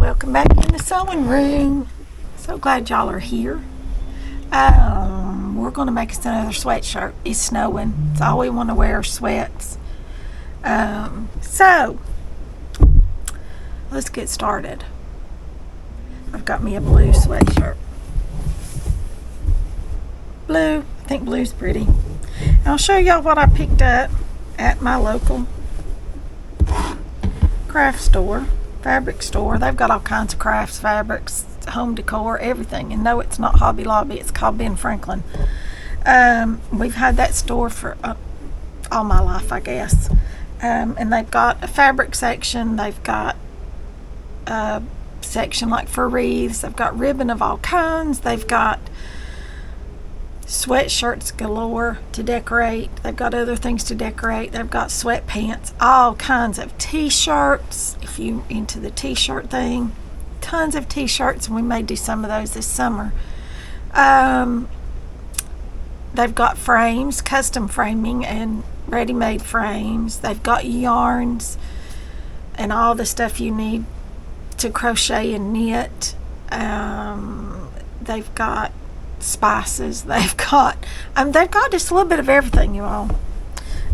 welcome back in the sewing room. So glad y'all are here. We're going to make us another sweatshirt. It's snowing. It's all we want to wear, sweats. So let's get started. I've got me a blue sweatshirt. Blue. I think blue's pretty. And I'll show y'all what I picked up at my local craft store, fabric store. They've got all kinds of crafts, fabrics, home decor, everything. And no, it's not Hobby Lobby. It's called Ben Franklin. We've had that store for all my life, I guess. And they've got a fabric section. They've got a section like for wreaths. They've got ribbon of all kinds. They've got sweatshirts galore to decorate. They've got other things to decorate. They've got sweatpants, all kinds of t-shirts if you into the t-shirt thing. Tons of t-shirts, and we may do some of those this summer. They've got frames, custom framing and ready-made frames. They've got yarns and all the stuff you need to crochet and knit. They've got spices. They've got just a little bit of everything, you all.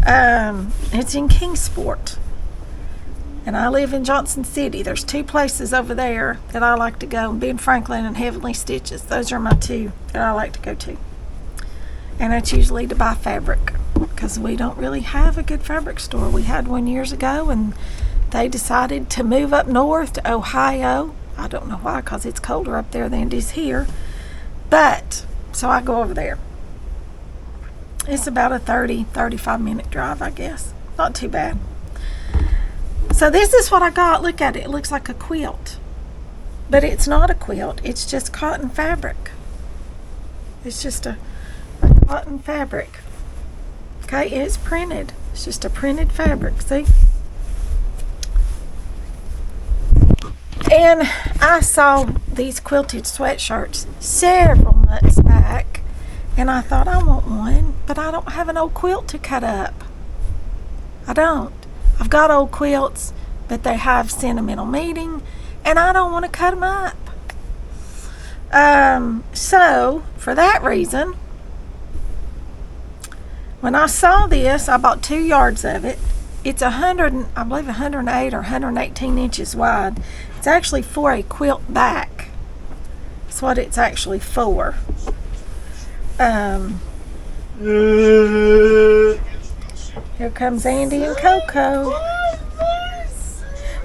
It's in Kingsport, and I live in Johnson City. There's two places over there that I like to go, Ben Franklin and Heavenly Stitches. Those are my two that I like to go to, and it's usually to buy fabric because we don't really have a good fabric store. We had one years ago, and they decided to move up north to Ohio. I don't know why, because it's colder up there than it is here. But, so I go over there. It's about a 35 minute drive, I guess. Not too bad. So this is what I got. Look at it. It looks like a quilt. But it's not a quilt. It's just cotton fabric. It's just a cotton fabric. Okay, it's printed. It's just a printed fabric, see? And I saw these quilted sweatshirts several months back, and I thought, I want one, but I don't have an old quilt to cut up. I don't. I've got old quilts, but they have sentimental meaning, and I don't want to cut them up. So, for that reason, when I saw this, I bought 2 yards of it. It's I believe 108 or 118 inches wide. It's actually for a quilt back. That's what it's actually for. Here comes Andy and Coco.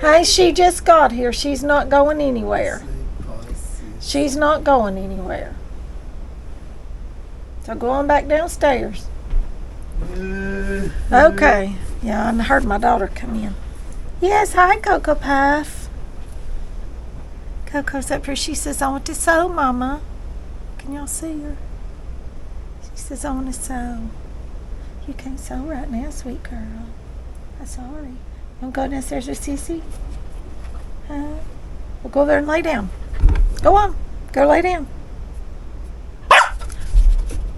Hey, she just got here. She's not going anywhere. She's not going anywhere. So go on back downstairs. Okay. Yeah, I heard my daughter come in. Yes, hi, Coco Puff. Coco's up here. She says, I want to sew, Mama. Can y'all see her? She says, I want to sew. You can't sew right now, sweet girl. I'm sorry. You want to go downstairs with Sissy? Huh? We'll go there and lay down. Go on. Go lay down.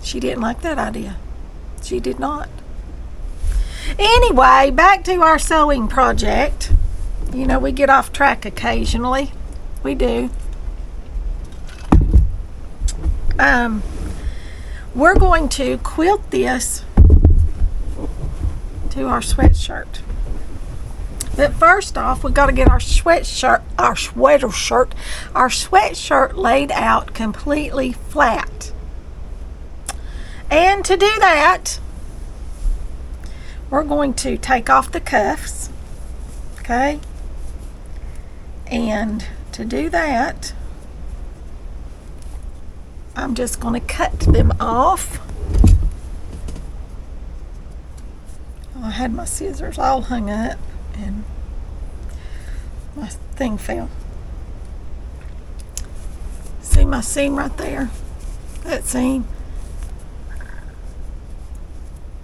She didn't like that idea. She did not. Anyway, back to our sewing project. You know, we get off track occasionally. We do. We're going to quilt this to our sweatshirt. But first off, we got to get our sweatshirt laid out completely flat. And to do that, we're going to take off the cuffs, okay? And to do that, I'm just going to cut them off. I had my scissors all hung up, and my thing fell. See my seam right there? That seam.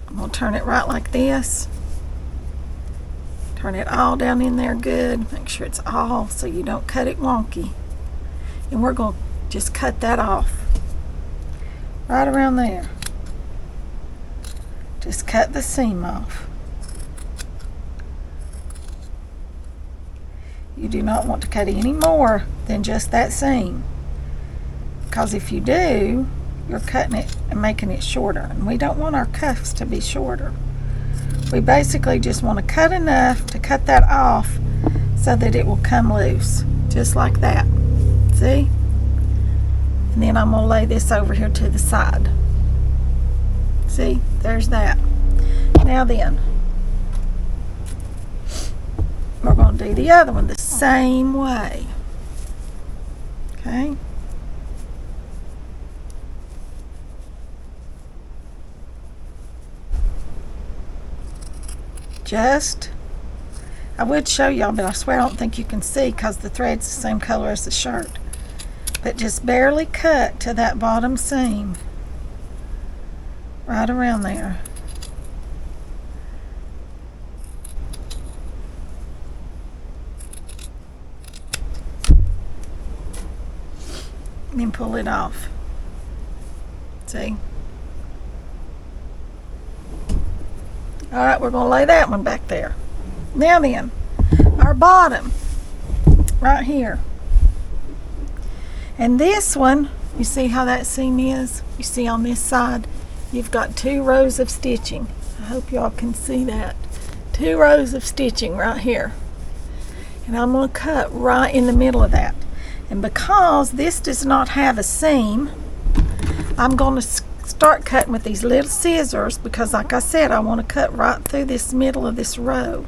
I'm going to turn it right like this. Turn it all down in there good. Make sure it's all so you don't cut it wonky. And we're going to just cut that off. Right around there. Just cut the seam off. You do not want to cut any more than just that seam, because if you do, you're cutting it and making it shorter, and we don't want our cuffs to be shorter. We basically just want to cut enough to cut that off so that it will come loose, just like that. See? And then I'm going to lay this over here to the side. See? There's that. Now then, we're going to do the other one the same way. Okay? I would show y'all, but I swear I don't think you can see because the thread's the same color as the shirt. But just barely cut to that bottom seam. Right around there. And then pull it off. See? Alright, we're going to lay that one back there. Now then, our bottom, right here. And this one, you see how that seam is? You see on this side, you've got 2 rows of stitching. I hope y'all can see that. 2 rows of stitching right here. And I'm going to cut right in the middle of that. And because this does not have a seam, I'm going to start cutting with these little scissors, because like I said, I want to cut right through this middle of this row.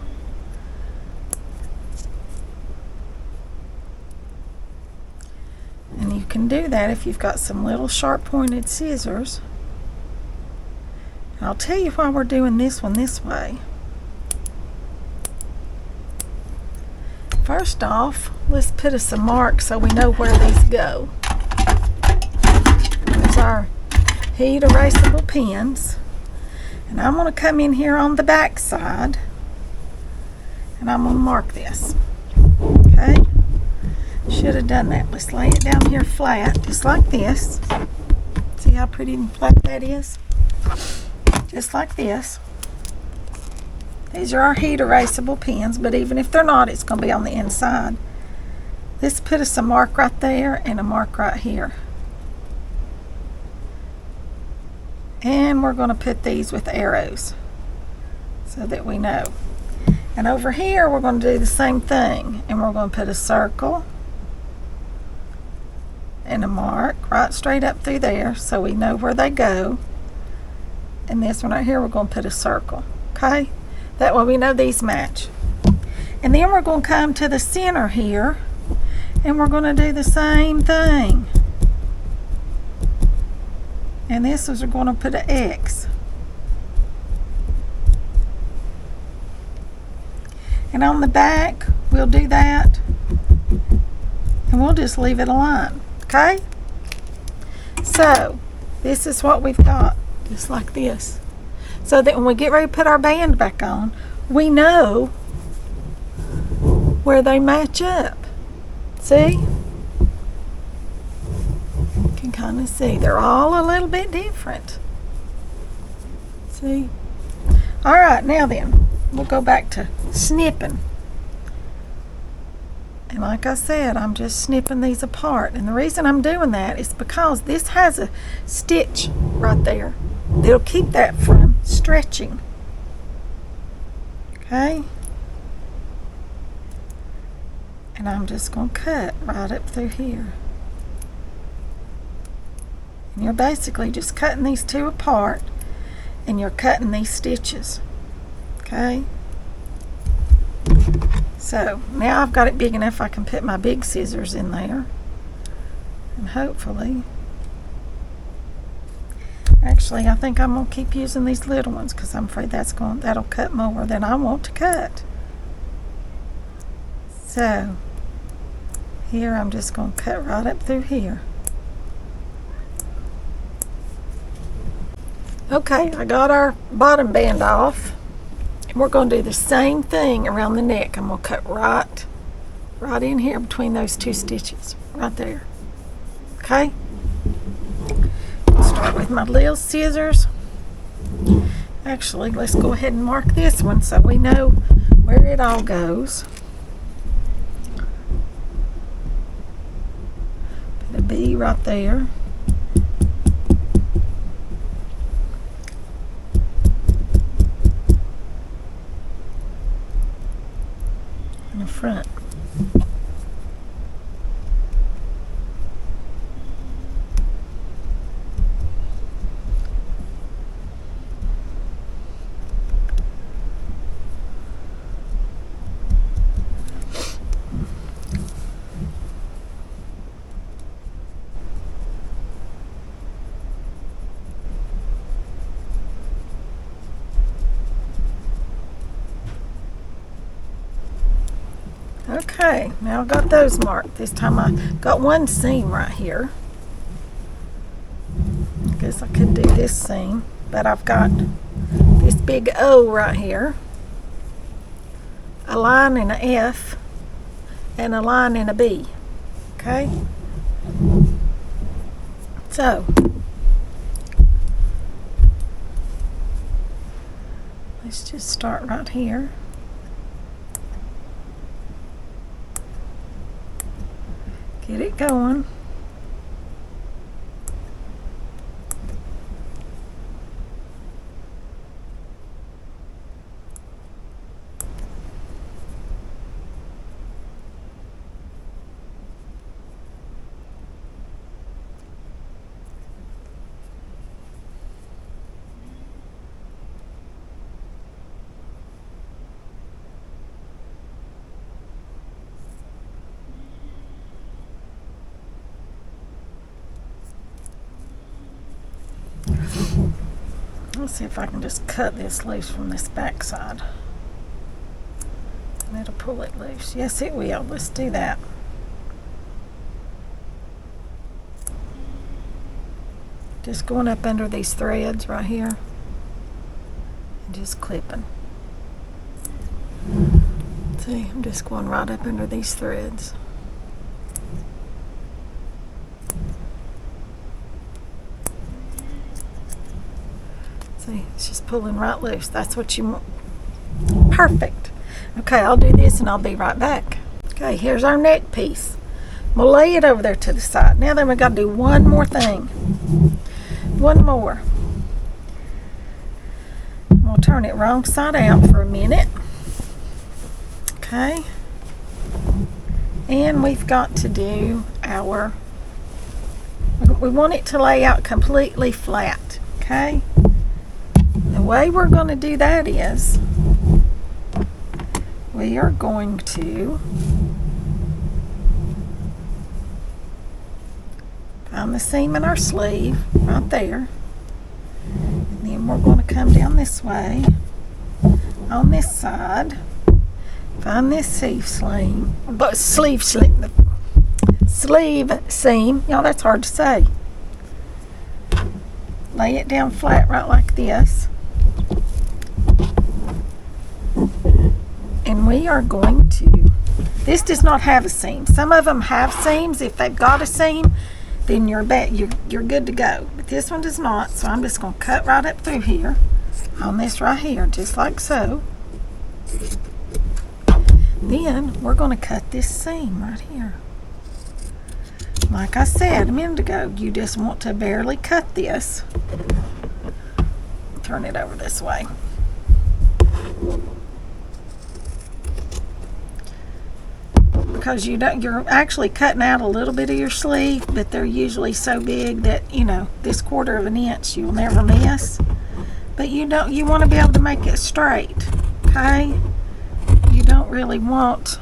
And you can do that if you've got some little sharp pointed scissors. And I'll tell you why we're doing this one this way. First off, let's put us a mark so we know where these go. There's our heat erasable pins. And I'm going to come in here on the back side and I'm going to mark this. Okay? Should have done that. Let's lay it down here flat, just like this. See how pretty and flat that is? Just like this. These are our heat erasable pins, but even if they're not, it's going to be on the inside. Let's put us a mark right there and a mark right here. And we're going to put these with arrows so that we know. And over here, we're going to do the same thing. And we're going to put a circle and a mark right straight up through there so we know where they go. And this one right here, we're going to put a circle. Okay? That way we know these match. And then we're going to come to the center here and we're going to do the same thing. And this is, we're going to put an X. And on the back, we'll do that. And we'll just leave it a line. Okay? So, this is what we've got. Just like this. So that when we get ready to put our band back on, we know where they match up. See? You can kind of see. They're all a little bit different. See? Alright, now then, we'll go back to snipping. And like I said, I'm just snipping these apart. And the reason I'm doing that is because this has a stitch right there. It'll keep that from stretching. Okay? And I'm just going to cut right up through here. And you're basically just cutting these two apart and you're cutting these stitches. Okay? So now I've got it big enough I can put my big scissors in there. And hopefully, actually I think I'm going to keep using these little ones because I'm afraid that'll cut more than I want to cut. So here I'm just going to cut right up through here. Okay, I got our bottom band off. And we're going to do the same thing around the neck. I'm going to cut right in here between those two stitches. Right there. Okay? Start with my little scissors. Actually, let's go ahead and mark this one so we know where it all goes. B right there. In the front. Okay, now I've got those marked. This time I got one seam right here. I guess I could do this seam, but I've got this big O right here, a line and an F, and a line and a B. Okay? So, let's just start right here. Get it going. Let's see if I can just cut this loose from this back side. And it'll pull it loose. Yes, it will. Let's do that. Just going up under these threads right here. And just clipping. See, I'm just going right up under these threads. See, it's just pulling right loose. That's what you want. Perfect. Okay, I'll do this and I'll be right back. Okay, here's our neck piece. We'll lay it over there to the side. Now then, we got to do one more thing. One more. We'll turn it wrong side out for a minute. Okay. And we've got to do our, we want it to lay out completely flat. Okay. The way we're going to do that is we are going to find the seam in our sleeve right there, and then we're going to come down this way on this side, find this sleeve seam, y'all, that's hard to say. Lay it down flat right like this. And we are going to, this does not have a seam. Some of them have seams. If they've got a seam, then you're good to go. But this one does not, so I'm just going to cut right up through here on this right here, just like so. Then we're going to cut this seam right here. Like I said a minute ago, you just want to barely cut this. Turn it over this way. Because you're actually cutting out a little bit of your sleeve, but they're usually so big that, you know, this 1/4 of an inch you'll never miss. But you want to be able to make it straight, okay? You don't really want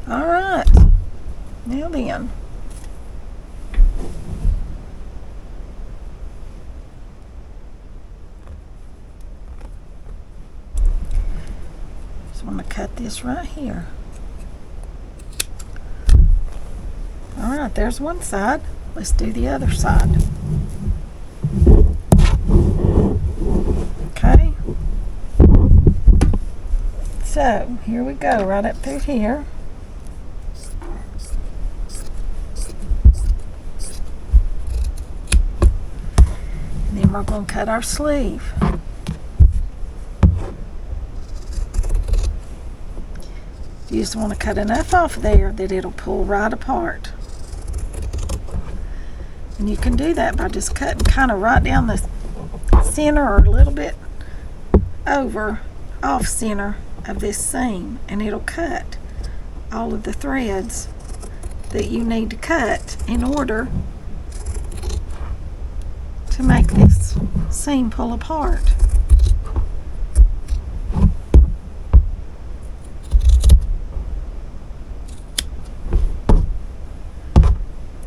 all right. Now then. Just want to cut this right here. All right, there's one side. Let's do the other side. Okay. So here we go, right up through here. And then we're going to cut our sleeve. You just want to cut enough off there that it'll pull right apart. And you can do that by just cutting kind of right down the center or a little bit over off center of this seam, and it'll cut all of the threads that you need to cut in order to make this seam pull apart.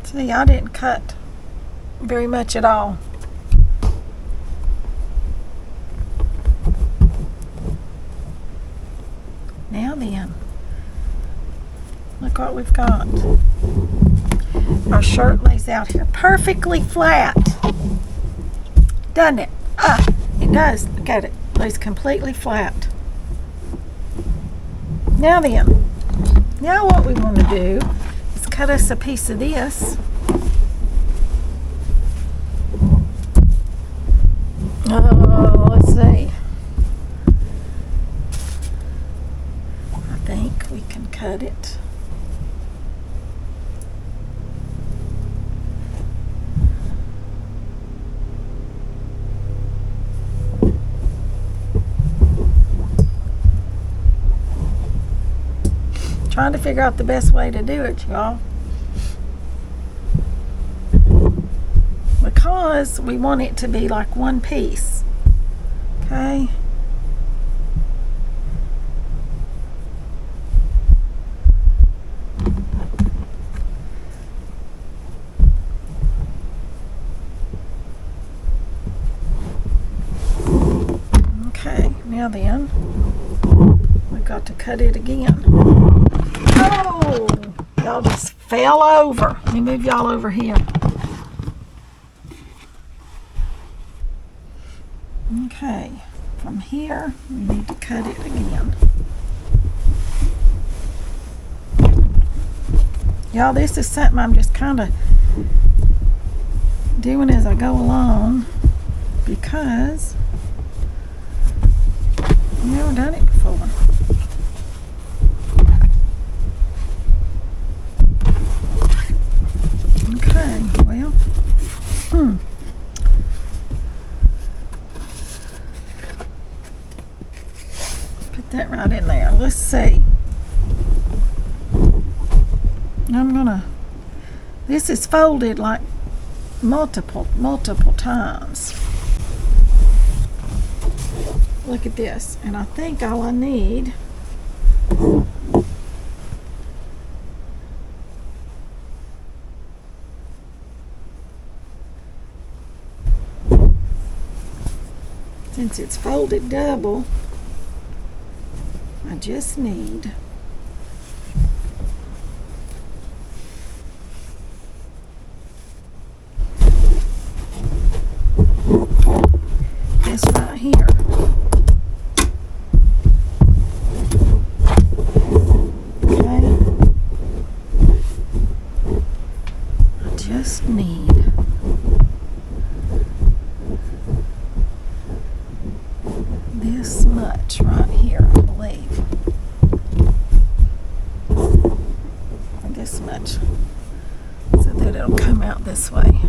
See, I didn't cut very much at all. Now then, look what we've got. Our shirt lays out here perfectly flat, doesn't it? It does. Look at it. Lays completely flat. Now then, now what we want to do is cut us a piece of this. Let's see. I think we can cut it. Trying to figure out the best way to do it, y'all. Because we want it to be like one piece. Okay? Okay, now then, we've got to cut it again. Oh! Y'all just fell over. Let me move y'all over here. Okay, from here, we need to cut it again. Y'all, this is something I'm just kind of doing as I go along because I've never done it before. Okay, well, put that right in there. Let's see. This is folded like multiple times. Look at this. And I think all I need since it's folded double, I just need this right here. Okay. I just need this much right here, I believe. Or this much. So that it'll come out this way.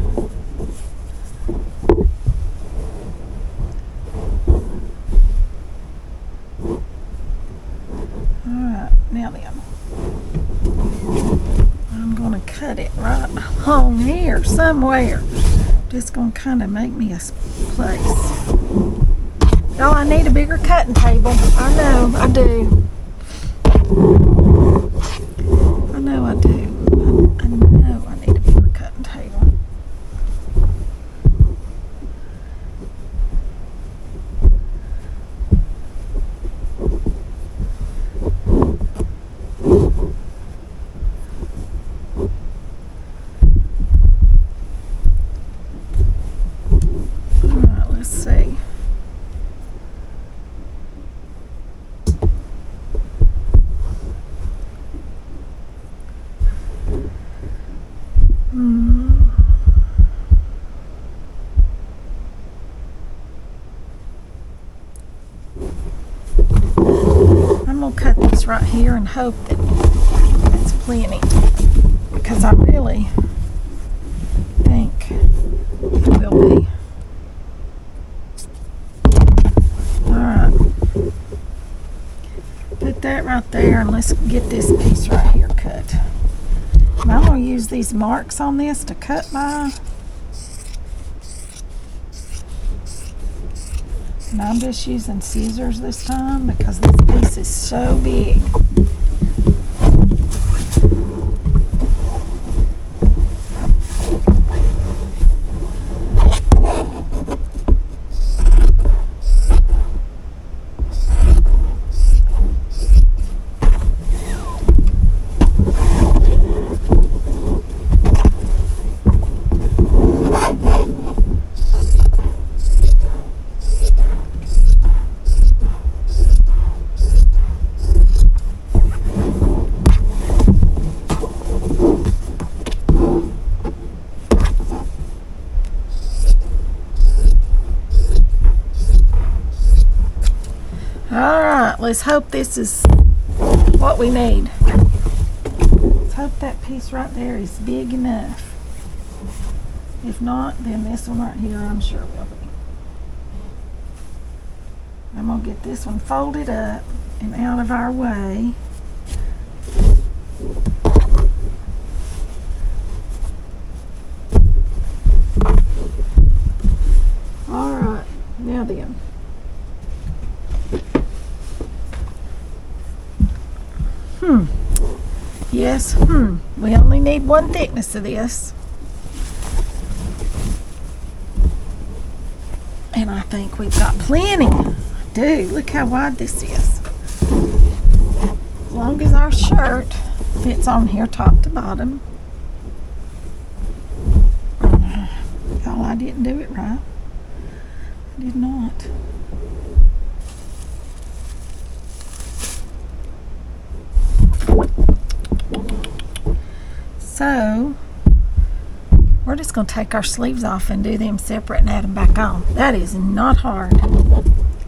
Alright, now then. I'm going to cut it right along here somewhere. Just going to kind of make me a place. Oh, I need a bigger cutting table. I know, I do. I know I do. I know I need a bigger cutting table. Alright, let's see. right here and hope that that's plenty, because I really think it will be. Alright, put that right there, and let's get this piece right here cut. And I'm going to use these marks on this to cut by. And I'm just using scissors this time because this piece is so big. Alright, let's hope this is what we need. Let's hope that piece right there is big enough. If not, then this one right here I'm sure will be. I'm going to get this one folded up and out of our way. Alright, now then. Yes, we only need one thickness of this. And I think we've got plenty. Dude, look how wide this is. As long as our shirt fits on here top to bottom. Y'all, I didn't do it right. I did not. So, we're just going to take our sleeves off and do them separate and add them back on. That is not hard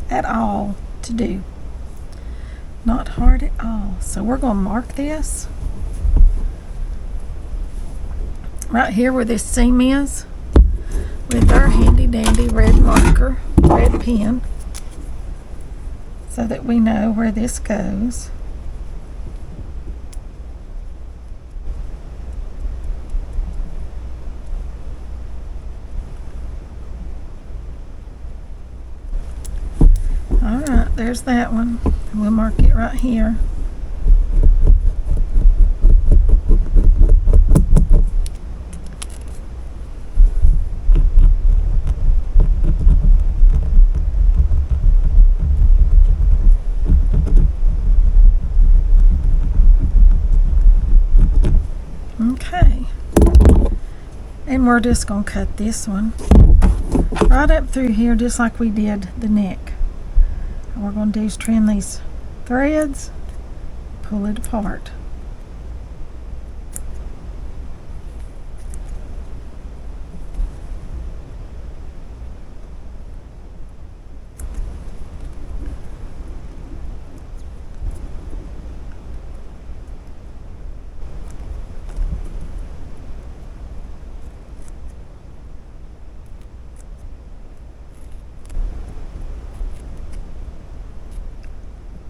at all to do. Not hard at all. So we're going to mark this right here where this seam is with our handy dandy red marker, red pen, so that we know where this goes. Alright, there's that one. And we'll mark it right here. Okay. And we're just going to cut this one right up through here just like we did the neck. What we're going to do is trim these threads, pull it apart.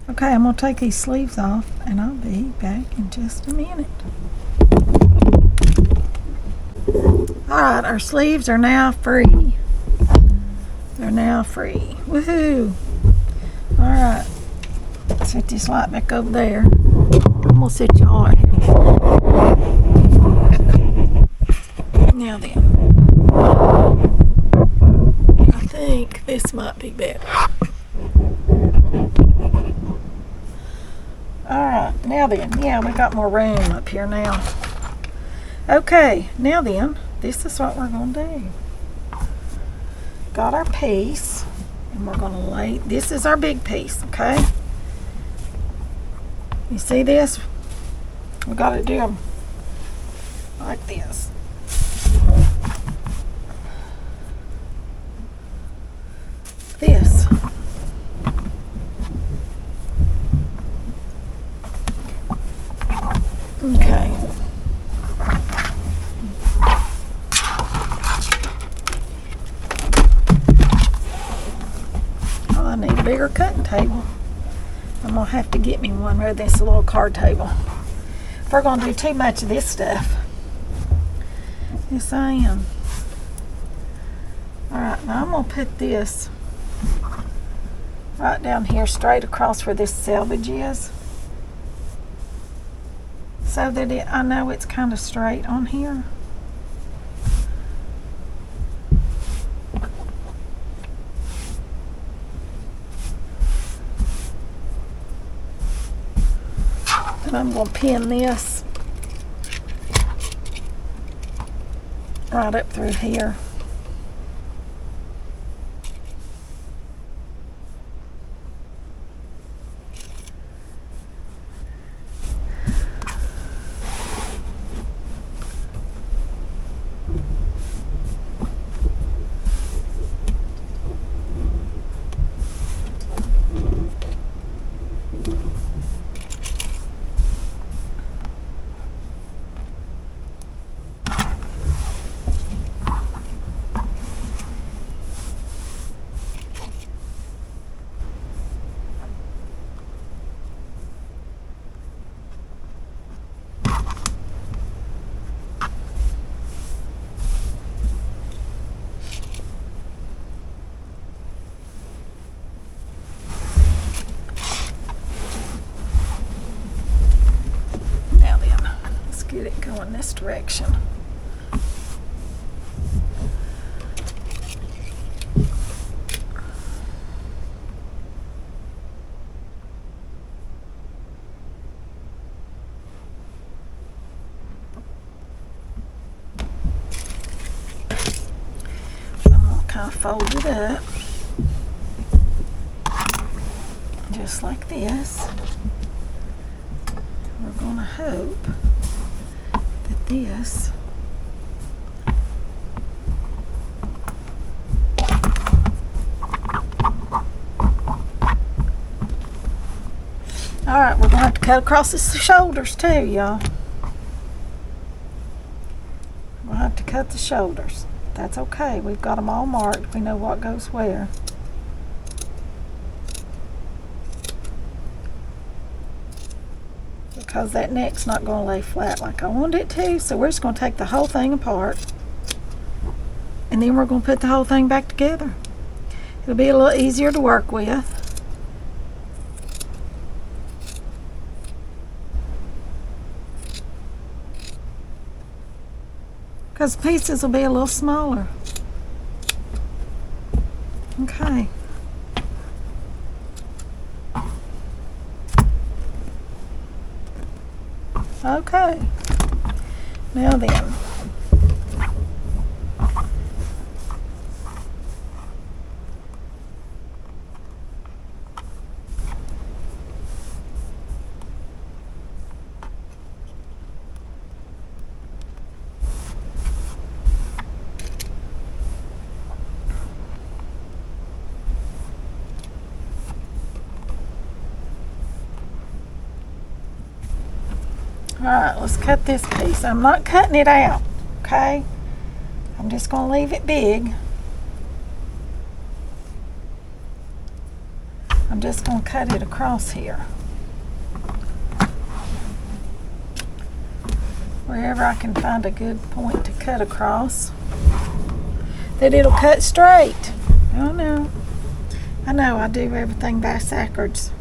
Okay, I'm going to take these sleeves off and I'll be back in just a minute. Alright, our sleeves are now free. They're now free. Woohoo! Alright, set this light back over there. I'm going to set y'all right here. Now then, I think this might be better. Alright, now then, yeah, we got more room up here now. Okay, now then, this is what we're going to do. Got our piece, and we're going to lay, this is our big piece, okay? You see this? We got to do them like this. I need a bigger cutting table. I'm gonna have to get me one rather than this little card table. If we're gonna do too much of this stuff. Yes, I am. Alright, now I'm gonna put this right down here straight across where this selvage is. So that I know it's kind of straight on here. And I'm going to pin this right up through here. Get it going this direction. I'm going to kind of fold it up just like this. We're going to hope this alright, we're going to have to cut across the shoulders too, y'all. We'll have to cut the shoulders. That's okay, we've got them all marked. We know what goes where. Because that neck's not going to lay flat like I want it to, so we're just going to take the whole thing apart and then we're going to put the whole thing back together. It'll be a little easier to work with. Because the pieces will be a little smaller. Okay. Okay, now then, alright, let's cut this piece. I'm not cutting it out, okay? I'm just going to leave it big. I'm just going to cut it across here. Wherever I can find a good point to cut across. That it'll cut straight. Oh no. I know I do everything backwards.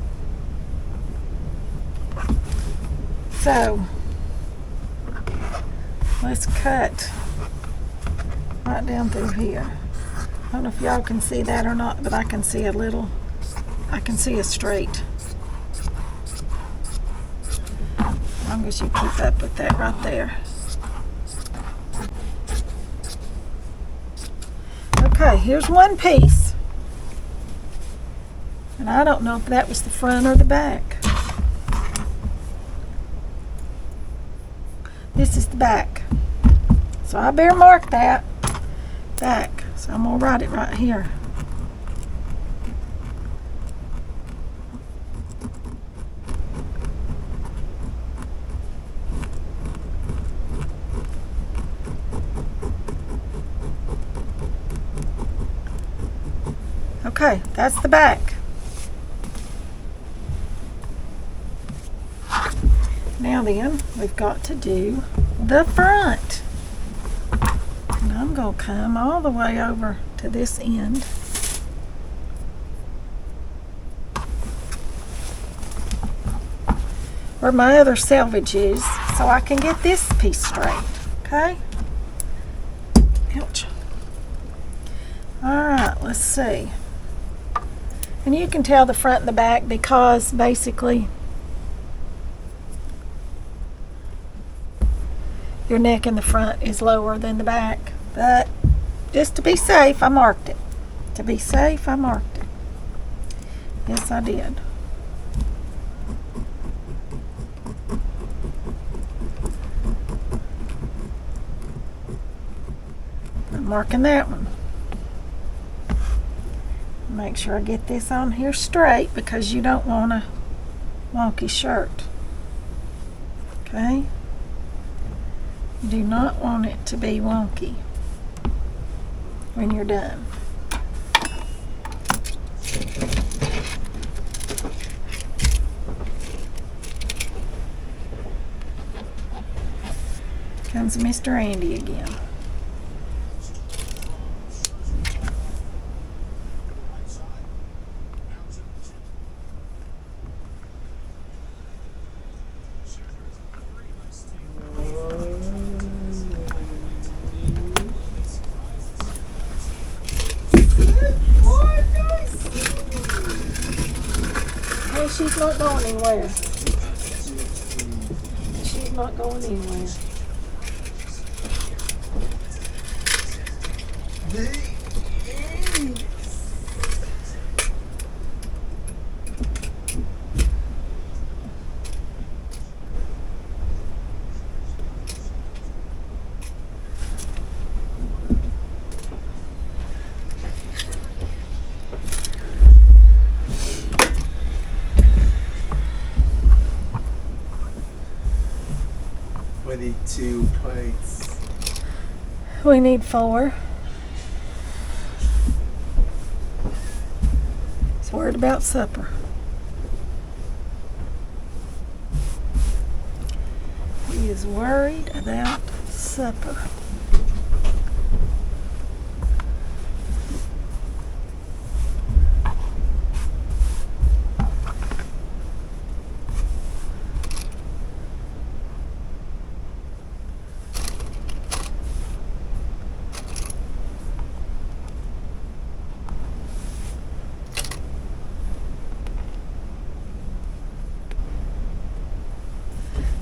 So, let's cut right down through here. I don't know if y'all can see that or not, but I can see a little, I can see a straight. As long as you keep up with that right there. Okay, here's one piece. And I don't know if that was the front or the back. This is the back. So I better mark that back. So I'm going to write it right here. Okay, that's the back. Now then, we've got to do the front. And I'm going to come all the way over to this end. Where my other selvage is, so I can get this piece straight, okay? Ouch. Alright, let's see. And you can tell the front and the back because basically your neck in the front is lower than the back. But just to be safe, I marked it. To be safe, I marked it. Yes, I did. Marking that one. Make sure I get this on here straight because you don't want a wonky shirt. Okay? You do not want it to be wonky when you're done. Comes Mr. Andy again. She's not going anywhere. She's not going anywhere. We need 2 plates. We need 4. He's worried about supper. He is worried about supper.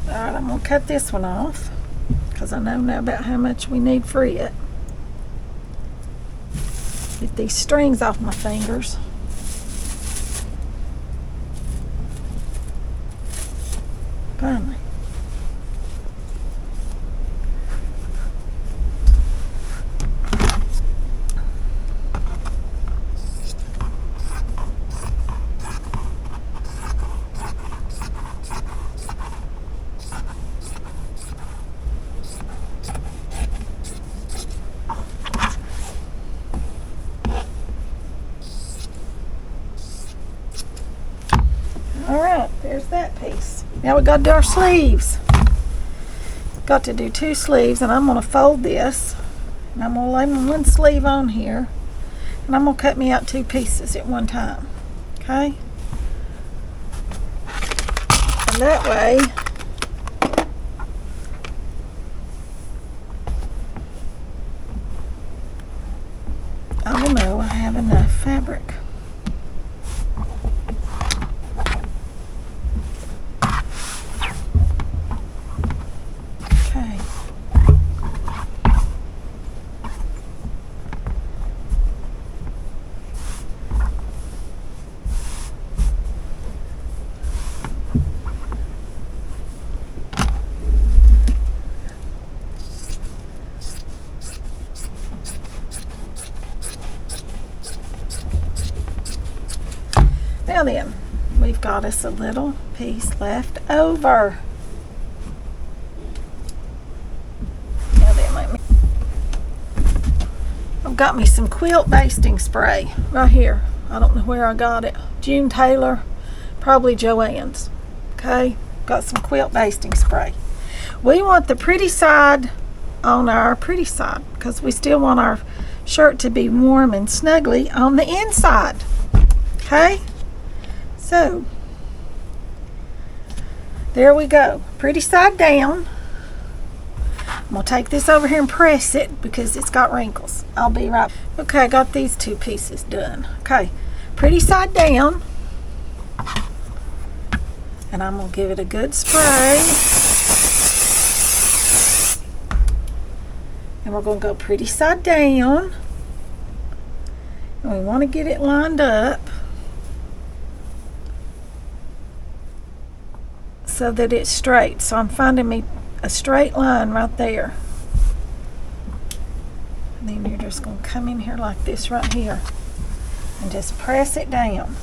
Alright, I'm going to cut this one off because I know now about how much we need for it. Get these strings off my fingers. Finally. Alright, there's that piece. Now we got to do our sleeves. Got to do 2 sleeves, and I'm going to fold this, and I'm going to lay my one sleeve on here, and I'm going to cut me out 2 pieces at one time. Okay? And that way I will know I have enough fabric. Okay. Now then, we've got us a little piece left over. Now then, I've got me some quilt basting spray right here. I don't know where I got it. June Taylor, probably Joann's. Okay, got some quilt basting spray. We want the pretty side on our pretty side because we still want our shirt to be warm and snuggly on the inside. Okay, so there we go, pretty side down. I'm gonna take this over here and press it because it's got wrinkles. I'll be right. Okay, I got these two pieces done. Okay, pretty side down, and I'm gonna give it a good spray, and we're gonna go pretty side down, and we want to get it lined up so that it's straight. So I'm finding me a straight line right there. And then you're just going to come in here like this right here and just press it down.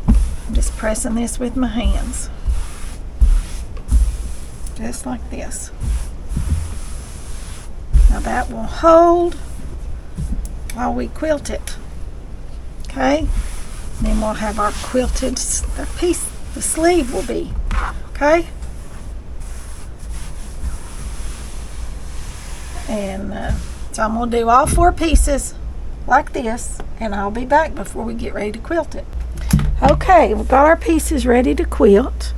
I'm just pressing this with my hands. Just like this. Now that will hold while we quilt it. Okay? Then we'll have our quilted piece, the sleeve will be. Okay? And so I'm going to do all 4 pieces like this, and I'll be back before we get ready to quilt it. Okay, we've got our pieces ready to quilt.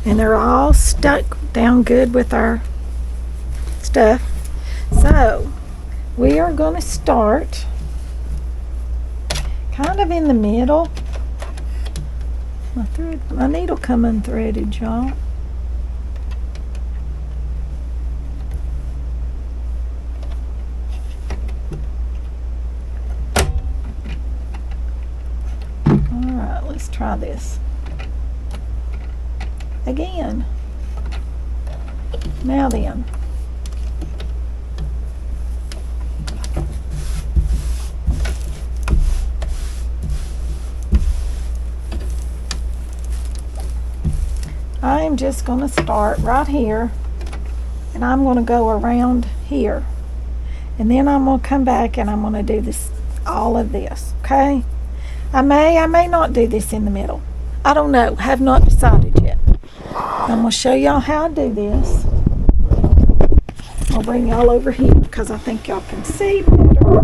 And they're all stuck down good with our stuff. So we are going to start kind of in the middle. My needle come unthreaded, y'all. Alright, let's try this again. Now then. I'm just going to start right here, and I'm going to go around here, and then I'm going to come back and I'm going to do this, all of this. Okay, I may not do this in the middle. I don't know, have not decided yet. I'm going to show y'all how I do this. I'll bring y'all over here because I think y'all can see better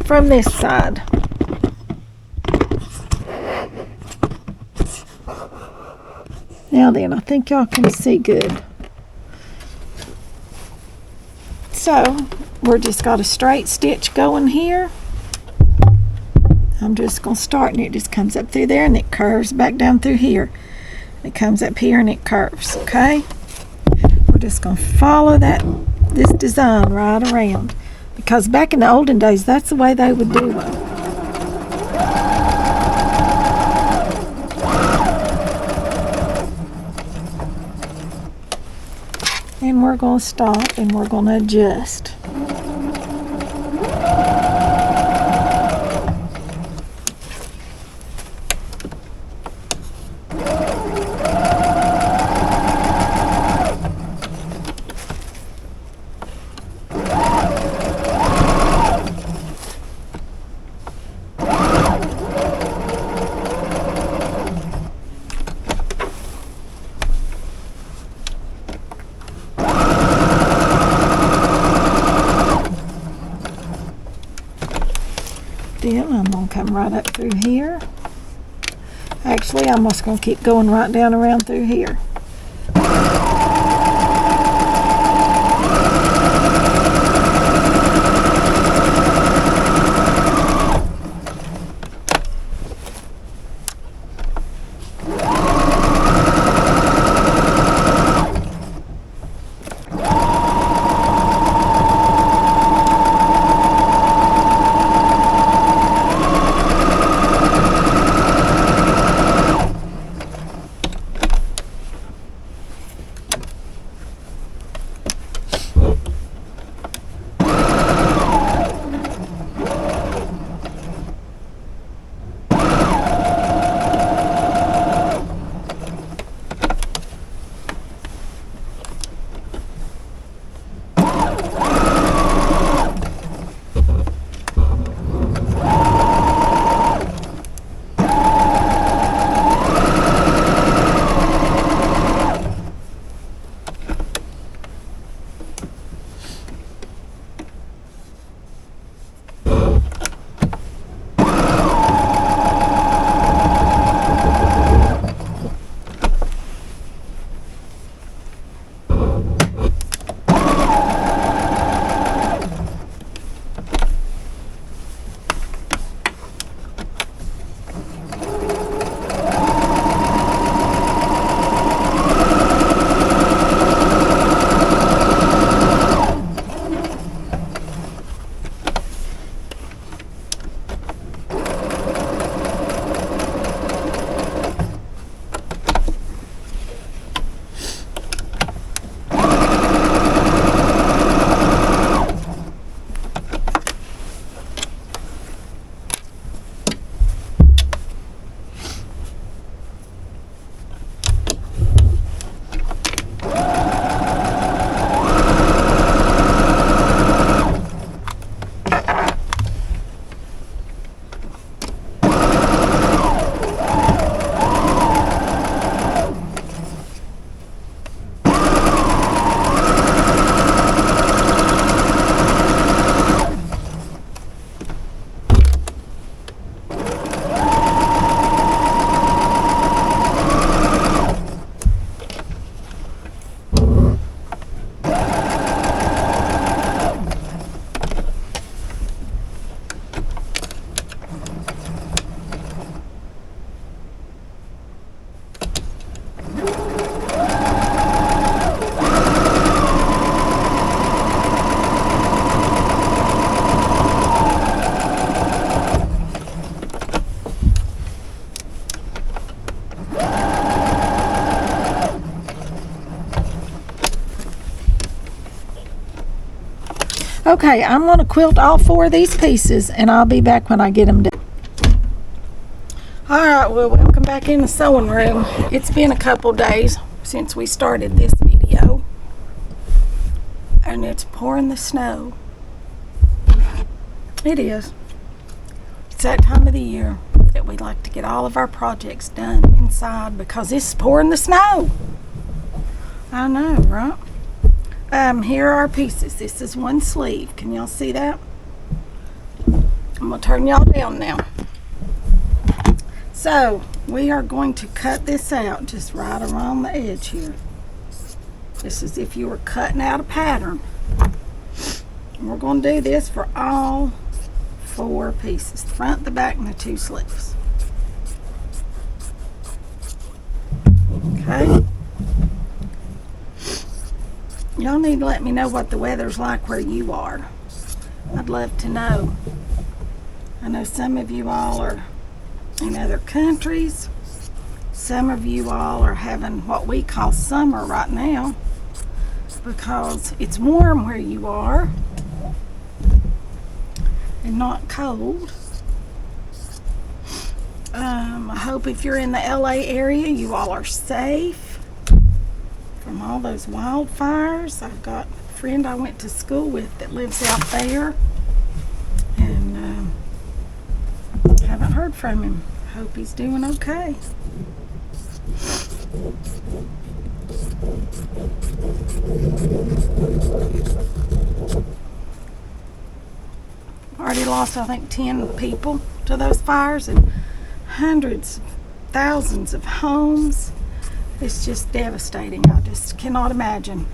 from this side. Now then, I think y'all can see good. So, we're just got a straight stitch going here. I'm just going to start, and it just comes up through there, and it curves back down through here. It comes up here, and it curves, okay? We're just going to follow this design right around. Because back in the olden days, that's the way they would do it. And we're going to stop and we're going to adjust. Then I'm going to come right up through here. Actually, I'm just going to keep going right down around through here. Okay, I'm going to quilt all 4 of these pieces, and I'll be back when I get them done. Alright, well, welcome back in the sewing room. It's been a couple days since we started this video, and it's pouring the snow. It is. It's that time of the year that we like to get all of our projects done inside because it's pouring the snow. I know, right? Here are our pieces. This is one sleeve. Can y'all see that? I'm going to turn y'all down now. So, we are going to cut this out just right around the edge here. Just as if you were cutting out a pattern. And we're going to do this for all 4 pieces. The front, the back, and the 2 sleeves. Okay? Y'all need to let me know what the weather's like where you are. I'd love to know. I know some of you all are in other countries. Some of you all are having what we call summer right now because it's warm where you are and not cold. I hope if you're in the LA area, you all are safe from all those wildfires. I've got a friend I went to school with that lives out there, and haven't heard from him. Hope he's doing okay. Already lost, I think, 10 people to those fires and hundreds of thousands of homes. It's just devastating. I just cannot imagine.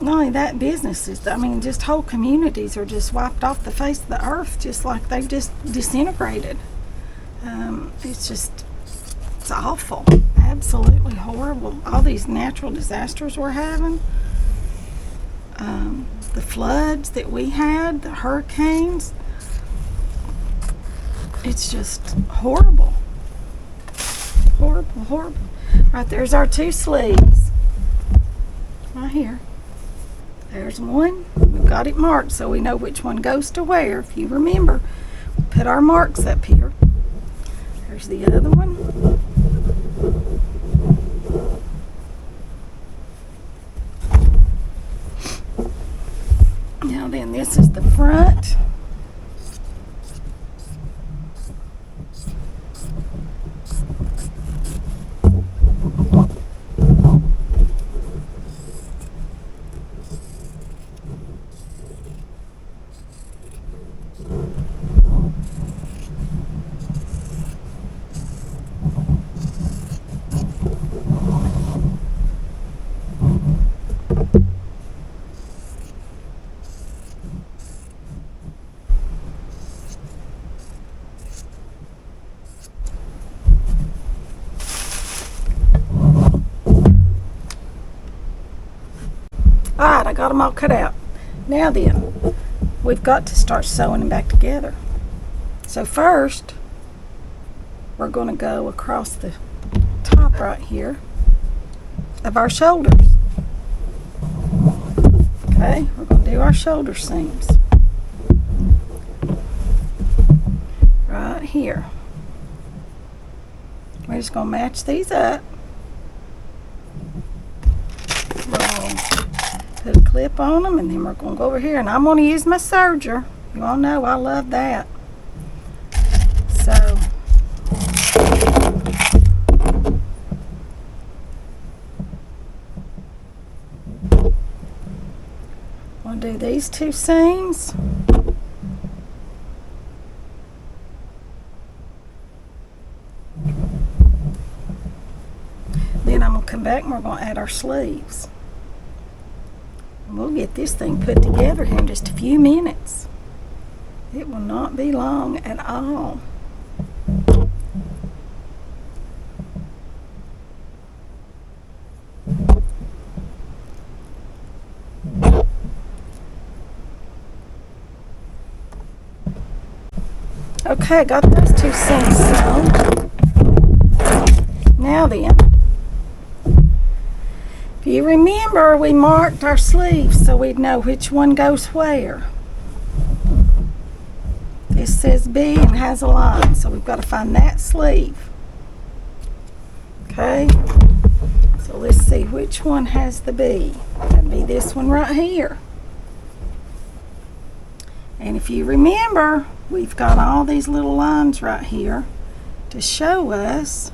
Not only that, businesses, I mean, just whole communities are just wiped off the face of the earth, just like they've just disintegrated. It's awful. Absolutely horrible. All these natural disasters we're having. The floods that we had, the hurricanes. It's just horrible. Horrible, horrible. Right, there's our 2 sleeves. Right here. There's one. We've got it marked so we know which one goes to where. If you remember, we put our marks up here. There's the other one. Now then, this is the front. Alright, I got them all cut out. Now then, we've got to start sewing them back together. So first, we're going to go across the top right here of our shoulders. Okay, we're going to do our shoulder seams. Right here. We're just going to match these up. Put a clip on them, and then we're going to go over here, and I'm going to use my serger. You all know I love that. So, we'll do these 2 seams. Then I'm going to come back and we're going to add our sleeves. We'll get this thing put together here in just a few minutes. It will not be long at all. Okay, I got those 2 seams sewn. Now then, if you you remember, we marked our sleeves so we'd know which one goes where. This says B and has a line, so we've got to find that sleeve. Okay, so let's see which one has the B. That'd be this one right here. And if you remember, we've got all these little lines right here to show us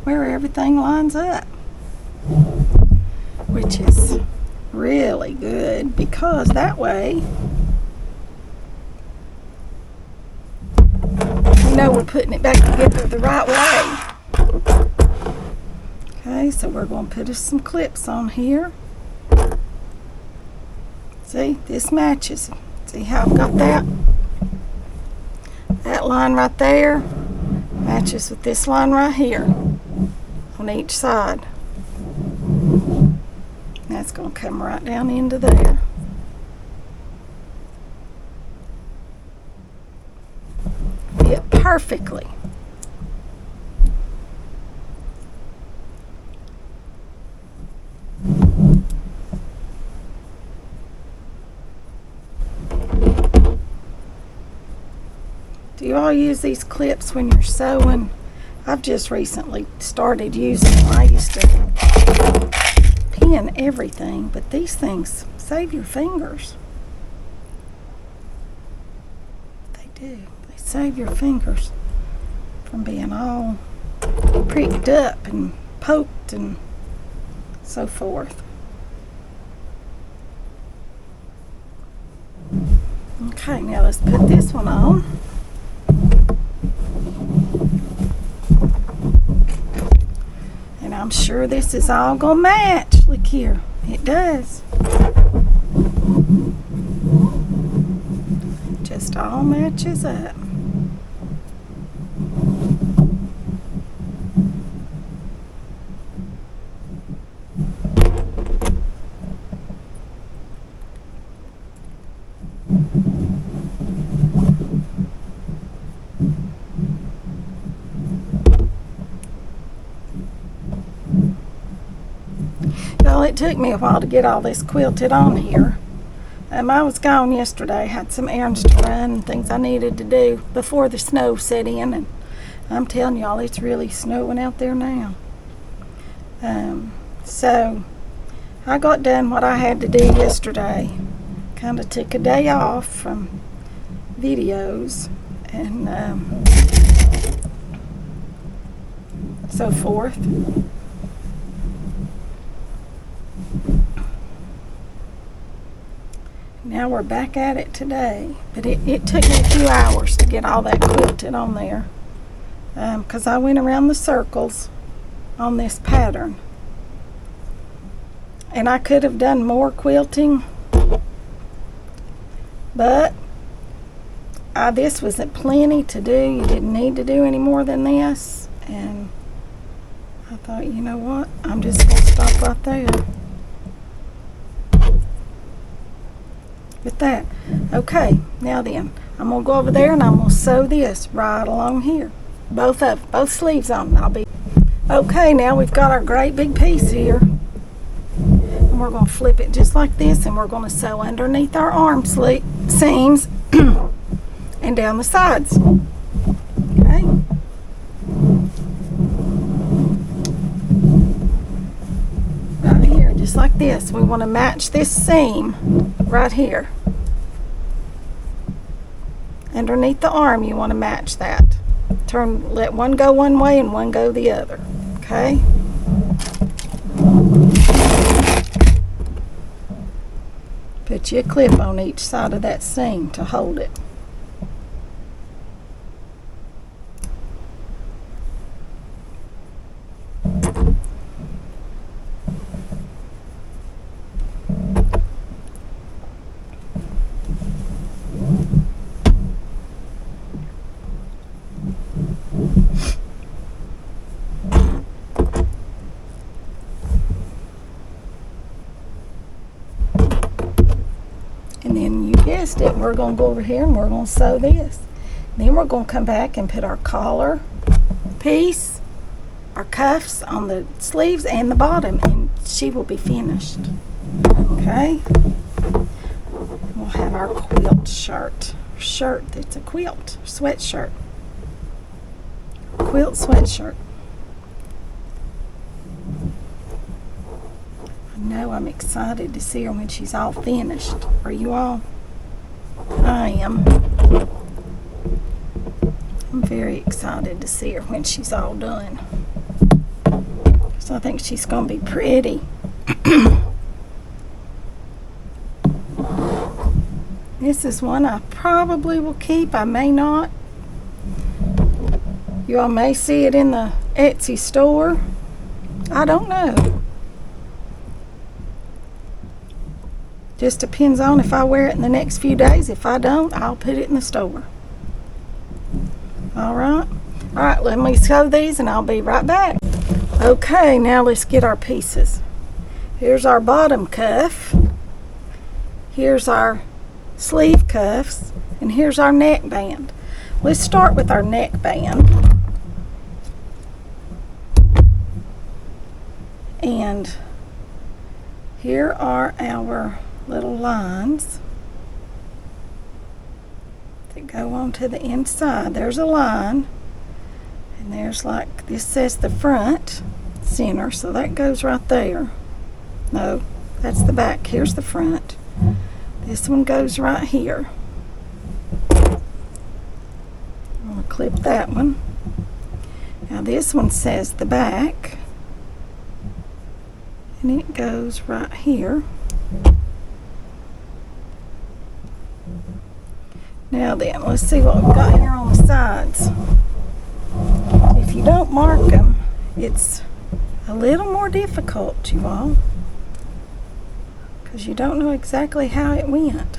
where everything lines up, which is really good because that way we know we're putting it back together the right way. Okay, so we're going to put some clips on here. See, this matches. See how I've got that? That line right there matches with this line right here on each side. That's going to come right down into there. Fit perfectly. Do you all use these clips when you're sewing? I've just recently started using them. I used to pin everything, but these things save your fingers. They do. They save your fingers from being all pricked up and poked and so forth. Okay, now let's put this one on. And I'm sure this is all gonna match. Look here, it does. Just all matches up. Well, it took me a while to get all this quilted on here. I was gone yesterday, had some errands to run and things I needed to do before the snow set in, and I'm telling y'all, it's really snowing out there now. So I got done what I had to do yesterday. Kind of took a day off from videos and so forth. Now we're back at it today, but it took me a few hours to get all that quilted on there because I went around the circles on this pattern, and I could have done more quilting, but this wasn't plenty to do. You didn't need to do any more than this, and I thought, you know what, I'm just going to stop right there with that. Okay, now then, I'm going to go over there and I'm going to sew this right along here. Both sleeves on. Okay, now we've got our great big piece here. And we're going to flip it just like this, and we're going to sew underneath our arm seams and down the sides. Okay. Right here, just like this. We want to match this seam right here. Underneath the arm, you want to match that. Let one go one way and one go the other. Okay? Put you a clip on each side of that seam to hold it. And then you guessed it, we're going to go over here and we're going to sew this. Then we're going to come back and put our collar piece, our cuffs on the sleeves and the bottom, and she will be finished. Okay. We'll have our quilt shirt. It's a quilt sweatshirt. Quilt sweatshirt. I know I'm excited to see her when she's all finished. Are you all? I am. I'm very excited to see her when she's all done. So I think she's going to be pretty. This is one I probably will keep. I may not. You all may see it in the Etsy store. I don't know. Just depends on if I wear it in the next few days. If I don't, I'll put it in the store. Alright. Alright, let me sew these and I'll be right back. Okay, now let's get our pieces. Here's our bottom cuff. Here's our sleeve cuffs. And here's our neck band. Let's start with our neck band. And here are our little lines that go on to the inside. There's a line, and there's, like, this says the front center, so that goes right there. No, that's the back. Here's the front. This one goes right here. I'm going to clip that one. Now this one says the back, and it goes right here. Now then, let's see what we've got here on the sides. If you don't mark them, it's a little more difficult, you all, because you don't know exactly how it went.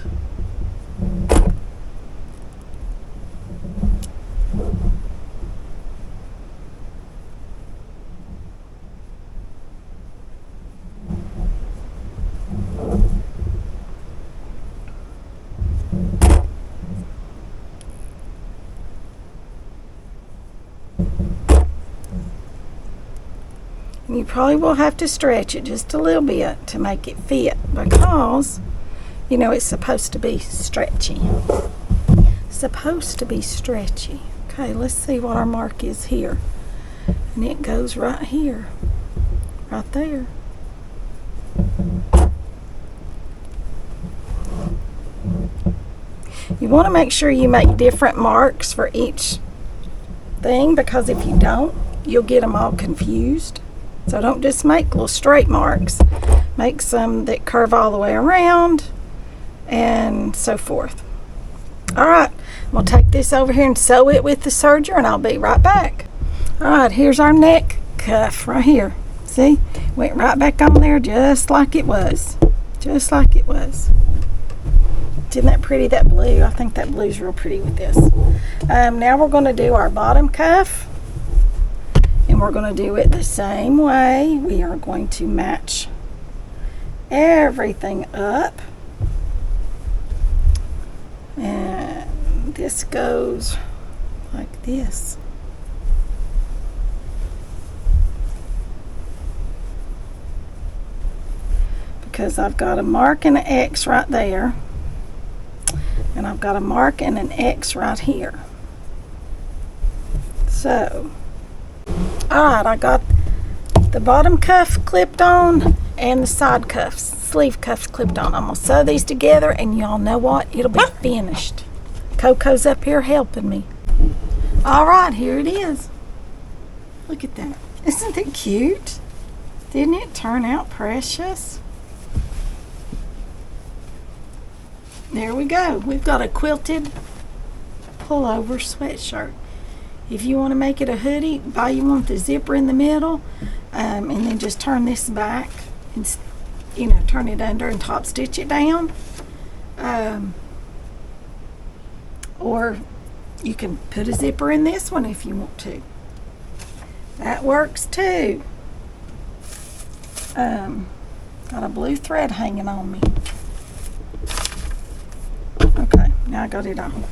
You probably will have to stretch it just a little bit to make it fit, because, you know, it's supposed to be stretchy. Supposed to be stretchy. Okay, let's see what our mark is here. And it goes right here. Right there. You want to make sure you make different marks for each thing, because if you don't, you'll get them all confused. So don't just make little straight marks. Make some that curve all the way around and so forth. Alright, I'm going to take this over here and sew it with the serger, and I'll be right back. Alright, here's our neck cuff right here. See? Went right back on there just like it was. Just like it was. Isn't that pretty, that blue? I think that blue's real pretty with this. Now we're going to do our bottom cuff. And we're going to do it the same way. We are going to match everything up. And this goes like this. Because I've got a mark and an X right there. And I've got a mark and an X right here. So, alright, I got the bottom cuff clipped on and the side cuffs, sleeve cuffs clipped on. I'm going to sew these together, and y'all know what? It'll be finished. Coco's up here helping me. Alright, here it is. Look at that. Isn't it cute? Didn't it turn out precious? There we go. We've got a quilted pullover sweatshirt. If you want to make it a hoodie, buy you one with the zipper in the middle, and then just turn this back and, you know, turn it under and top stitch it down. Or you can put a zipper in this one if you want to. That works too. Got a blue thread hanging on me. Okay, now I got it on.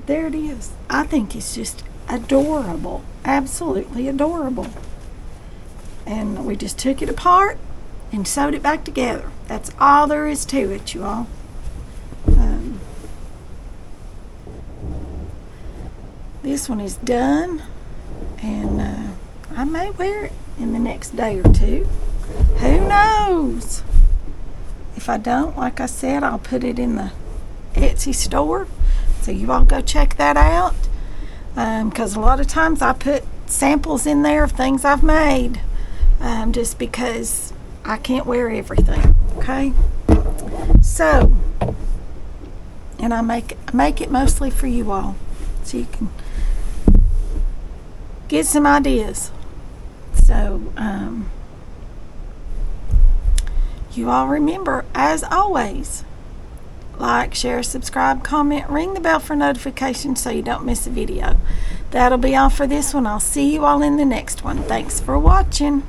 There it is. I think it's just adorable. Absolutely adorable. And we just took it apart and sewed it back together. That's all there is to it, you all. This one is done, and I may wear it in the next day or two. Who knows? If I don't, like I said, I'll put it in the Etsy store, so you all go check that out, because a lot of times I put samples in there of things I've made, just because I can't wear everything. Okay, so, and I make it mostly for you all, so you can get some ideas. So you all remember, as always, like, share, subscribe, comment, ring the bell for notifications so you don't miss a video. That'll be all for this one. I'll see you all in the next one. Thanks for watching.